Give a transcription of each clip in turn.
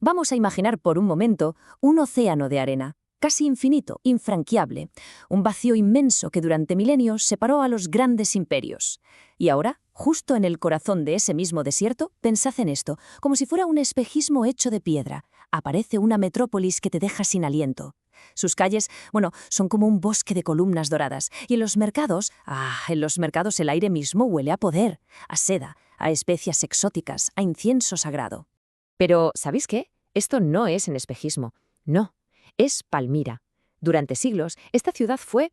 Vamos a imaginar por un momento un océano de arena, casi infinito, infranqueable, un vacío inmenso que durante milenios separó a los grandes imperios. Y ahora, justo en el corazón de ese mismo desierto, pensad en esto, como si fuera un espejismo hecho de piedra, aparece una metrópolis que te deja sin aliento. Sus calles, son como un bosque de columnas doradas. Y en los mercados el aire mismo huele a poder, a seda, a especias exóticas, a incienso sagrado. Pero, ¿sabéis qué? Esto no es en espejismo. No, es Palmira. Durante siglos, esta ciudad fue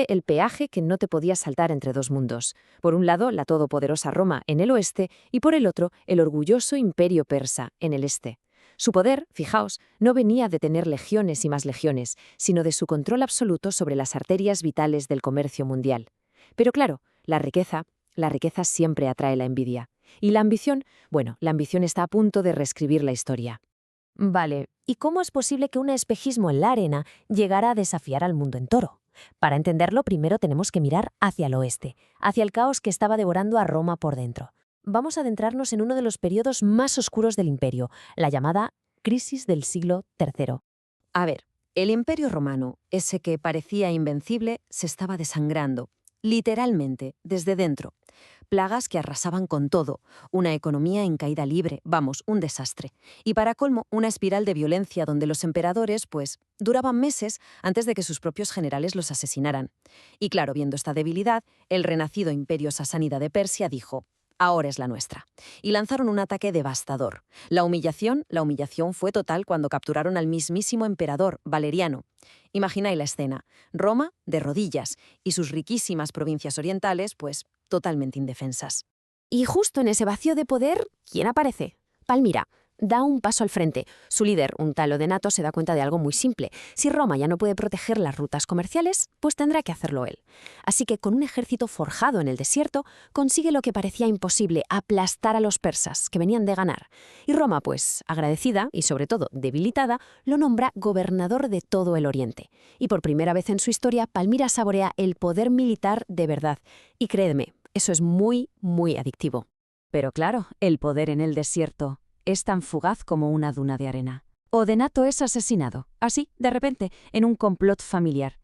el peaje que no te podías saltar entre dos mundos. Por un lado, la todopoderosa Roma en el oeste y por el otro, el orgulloso imperio persa en el este. Su poder, fijaos, no venía de tener legiones y más legiones, sino de su control absoluto sobre las arterias vitales del comercio mundial. Pero claro, la riqueza siempre atrae la envidia. Y la ambición está a punto de reescribir la historia. Vale, ¿y cómo es posible que un espejismo en la arena llegara a desafiar al mundo entero? Para entenderlo, primero tenemos que mirar hacia el oeste, hacia el caos que estaba devorando a Roma por dentro. Vamos a adentrarnos en uno de los periodos más oscuros del imperio, la llamada crisis del siglo III. A ver, el Imperio Romano, ese que parecía invencible, se estaba desangrando, literalmente, desde dentro. Plagas que arrasaban con todo, una economía en caída libre, un desastre. Y para colmo, una espiral de violencia donde los emperadores, duraban meses antes de que sus propios generales los asesinaran. Y claro, viendo esta debilidad, el renacido imperio sasánida de Persia dijo: ahora es la nuestra. Y lanzaron un ataque devastador. La humillación fue total cuando capturaron al mismísimo emperador, Valeriano. Imagináis la escena: Roma de rodillas y sus riquísimas provincias orientales, totalmente indefensas. Y justo en ese vacío de poder, ¿quién aparece? Palmira. Da un paso al frente. Su líder, un tal Odenato, se da cuenta de algo muy simple. Si Roma ya no puede proteger las rutas comerciales, pues tendrá que hacerlo él. Así que con un ejército forjado en el desierto, consigue lo que parecía imposible: aplastar a los persas, que venían de ganar. Y Roma, agradecida y sobre todo debilitada, lo nombra gobernador de todo el Oriente. Y por primera vez en su historia, Palmira saborea el poder militar de verdad. Y créedme, eso es muy, muy adictivo. Pero claro, el poder en el desierto es tan fugaz como una duna de arena. Odenato es asesinado, así, de repente, en un complot familiar.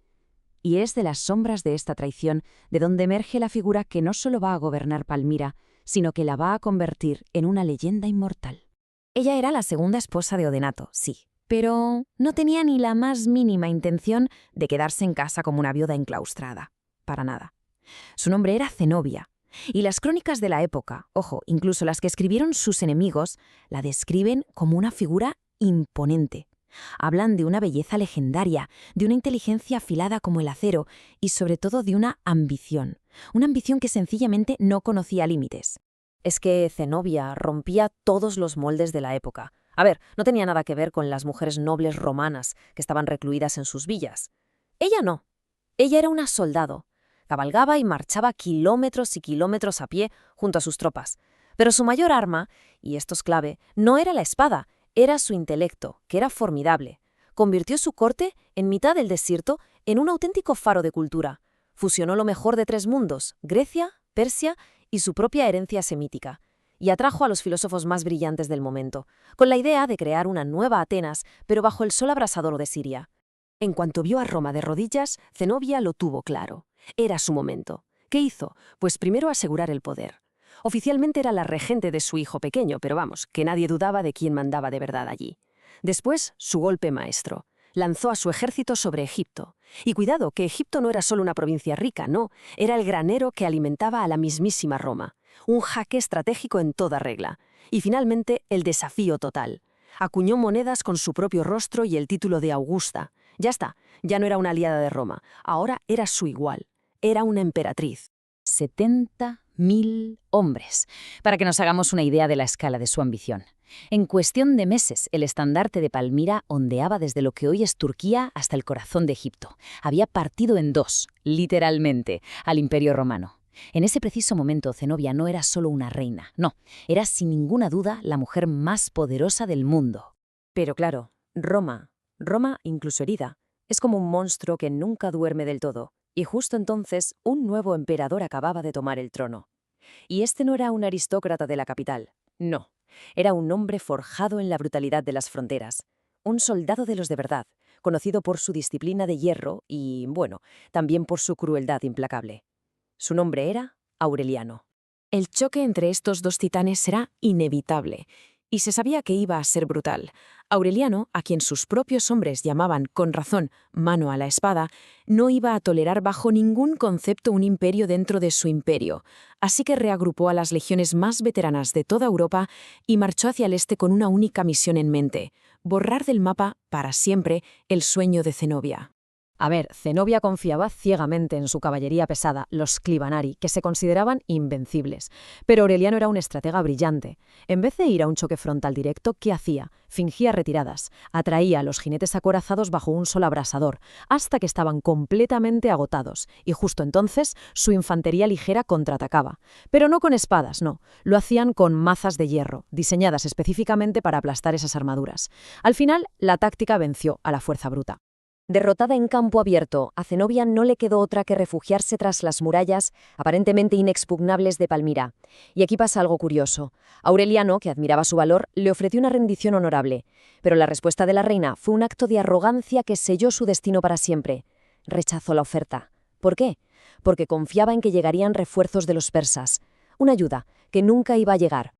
Y es de las sombras de esta traición de donde emerge la figura que no solo va a gobernar Palmira, sino que la va a convertir en una leyenda inmortal. Ella era la segunda esposa de Odenato, sí, pero no tenía ni la más mínima intención de quedarse en casa como una viuda enclaustrada. Para nada. Su nombre era Zenobia. Y las crónicas de la época, incluso las que escribieron sus enemigos, la describen como una figura imponente. Hablan de una belleza legendaria, de una inteligencia afilada como el acero y sobre todo de una ambición que sencillamente no conocía límites. Es que Zenobia rompía todos los moldes de la época. A ver, no tenía nada que ver con las mujeres nobles romanas que estaban recluidas en sus villas. Ella no. Ella era una soldado. Cabalgaba y marchaba kilómetros y kilómetros a pie junto a sus tropas. Pero su mayor arma, y esto es clave, no era la espada, era su intelecto, que era formidable. Convirtió su corte, en mitad del desierto, en un auténtico faro de cultura. Fusionó lo mejor de tres mundos: Grecia, Persia y su propia herencia semítica. Y atrajo a los filósofos más brillantes del momento, con la idea de crear una nueva Atenas, pero bajo el sol abrasador de Siria. En cuanto vio a Roma de rodillas, Zenobia lo tuvo claro. Era su momento. ¿Qué hizo? Pues primero asegurar el poder. Oficialmente era la regente de su hijo pequeño, pero que nadie dudaba de quién mandaba de verdad allí. Después, su golpe maestro. Lanzó a su ejército sobre Egipto. Y cuidado, que Egipto no era solo una provincia rica, no, era el granero que alimentaba a la mismísima Roma. Un jaque estratégico en toda regla. Y finalmente, el desafío total. Acuñó monedas con su propio rostro y el título de Augusta. Ya está, ya no era una aliada de Roma, ahora era su igual. Era una emperatriz. 70.000 hombres, para que nos hagamos una idea de la escala de su ambición. En cuestión de meses, el estandarte de Palmira ondeaba desde lo que hoy es Turquía hasta el corazón de Egipto. Había partido en dos, literalmente, al Imperio Romano. En ese preciso momento, Zenobia no era solo una reina, no, era sin ninguna duda la mujer más poderosa del mundo. Pero claro, Roma, incluso herida, es como un monstruo que nunca duerme del todo. Y justo entonces, un nuevo emperador acababa de tomar el trono. Y este no era un aristócrata de la capital. No, era un hombre forjado en la brutalidad de las fronteras, un soldado de los de verdad, conocido por su disciplina de hierro y, bueno, también por su crueldad implacable. Su nombre era Aureliano. El choque entre estos dos titanes será inevitable, y se sabía que iba a ser brutal. Aureliano, a quien sus propios hombres llamaban, con razón, mano a la espada, no iba a tolerar bajo ningún concepto un imperio dentro de su imperio, así que reagrupó a las legiones más veteranas de toda Europa y marchó hacia el este con una única misión en mente: borrar del mapa, para siempre, el sueño de Zenobia. A ver, Zenobia confiaba ciegamente en su caballería pesada, los Clivanari, que se consideraban invencibles. Pero Aureliano era un estratega brillante. En vez de ir a un choque frontal directo, ¿qué hacía? Fingía retiradas, atraía a los jinetes acorazados bajo un sol abrasador, hasta que estaban completamente agotados, y justo entonces su infantería ligera contraatacaba. Pero no con espadas, no. Lo hacían con mazas de hierro, diseñadas específicamente para aplastar esas armaduras. Al final, la táctica venció a la fuerza bruta. Derrotada en campo abierto, a Zenobia no le quedó otra que refugiarse tras las murallas aparentemente inexpugnables de Palmira. Y aquí pasa algo curioso. Aureliano, que admiraba su valor, le ofreció una rendición honorable. Pero la respuesta de la reina fue un acto de arrogancia que selló su destino para siempre. Rechazó la oferta. ¿Por qué? Porque confiaba en que llegarían refuerzos de los persas. Una ayuda que nunca iba a llegar.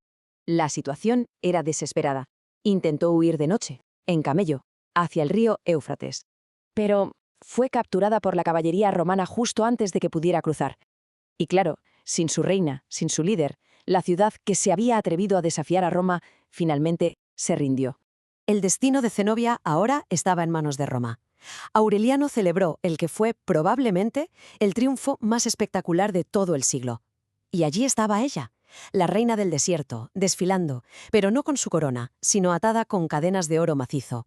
La situación era desesperada. Intentó huir de noche, en camello, hacia el río Éufrates. Pero fue capturada por la caballería romana justo antes de que pudiera cruzar. Y claro, sin su reina, sin su líder, la ciudad que se había atrevido a desafiar a Roma finalmente se rindió. El destino de Zenobia ahora estaba en manos de Roma. Aureliano celebró el que fue, probablemente, el triunfo más espectacular de todo el siglo. Y allí estaba ella, la reina del desierto, desfilando, pero no con su corona, sino atada con cadenas de oro macizo.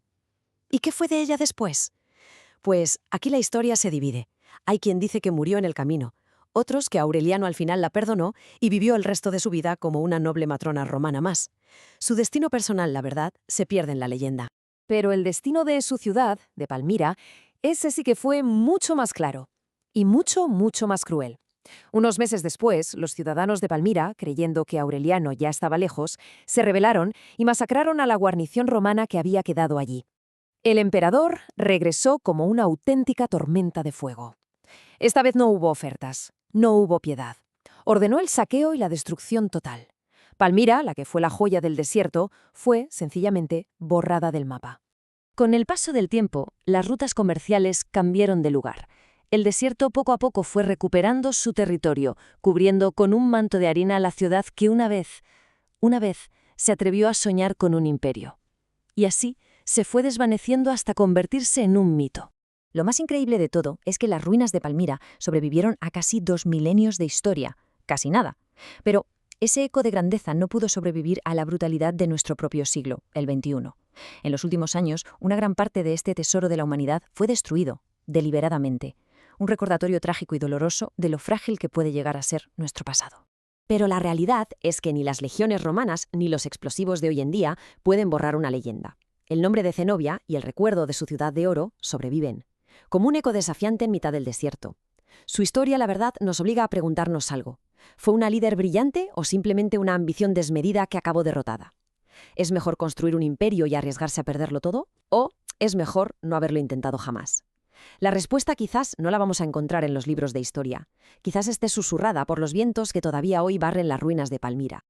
¿Y qué fue de ella después? Pues aquí la historia se divide. Hay quien dice que murió en el camino, otros que Aureliano al final la perdonó y vivió el resto de su vida como una noble matrona romana más. Su destino personal, la verdad, se pierde en la leyenda. Pero el destino de su ciudad, de Palmira, ese sí que fue mucho más claro y mucho, mucho más cruel. Unos meses después, los ciudadanos de Palmira, creyendo que Aureliano ya estaba lejos, se rebelaron y masacraron a la guarnición romana que había quedado allí. El emperador regresó como una auténtica tormenta de fuego. Esta vez no hubo ofertas, no hubo piedad. Ordenó el saqueo y la destrucción total. Palmira, la que fue la joya del desierto, fue, sencillamente, borrada del mapa. Con el paso del tiempo, las rutas comerciales cambiaron de lugar. El desierto poco a poco fue recuperando su territorio, cubriendo con un manto de harina la ciudad que una vez, se atrevió a soñar con un imperio. Y así, se fue desvaneciendo hasta convertirse en un mito. Lo más increíble de todo es que las ruinas de Palmira sobrevivieron a casi 2 milenios de historia, casi nada. Pero ese eco de grandeza no pudo sobrevivir a la brutalidad de nuestro propio siglo, el XXI. En los últimos años, una gran parte de este tesoro de la humanidad fue destruido, deliberadamente. Un recordatorio trágico y doloroso de lo frágil que puede llegar a ser nuestro pasado. Pero la realidad es que ni las legiones romanas ni los explosivos de hoy en día pueden borrar una leyenda. El nombre de Zenobia y el recuerdo de su ciudad de oro sobreviven, como un eco desafiante en mitad del desierto. Su historia, la verdad, nos obliga a preguntarnos algo. ¿Fue una líder brillante o simplemente una ambición desmedida que acabó derrotada? ¿Es mejor construir un imperio y arriesgarse a perderlo todo? ¿O es mejor no haberlo intentado jamás? La respuesta quizás no la vamos a encontrar en los libros de historia. Quizás esté susurrada por los vientos que todavía hoy barren las ruinas de Palmira.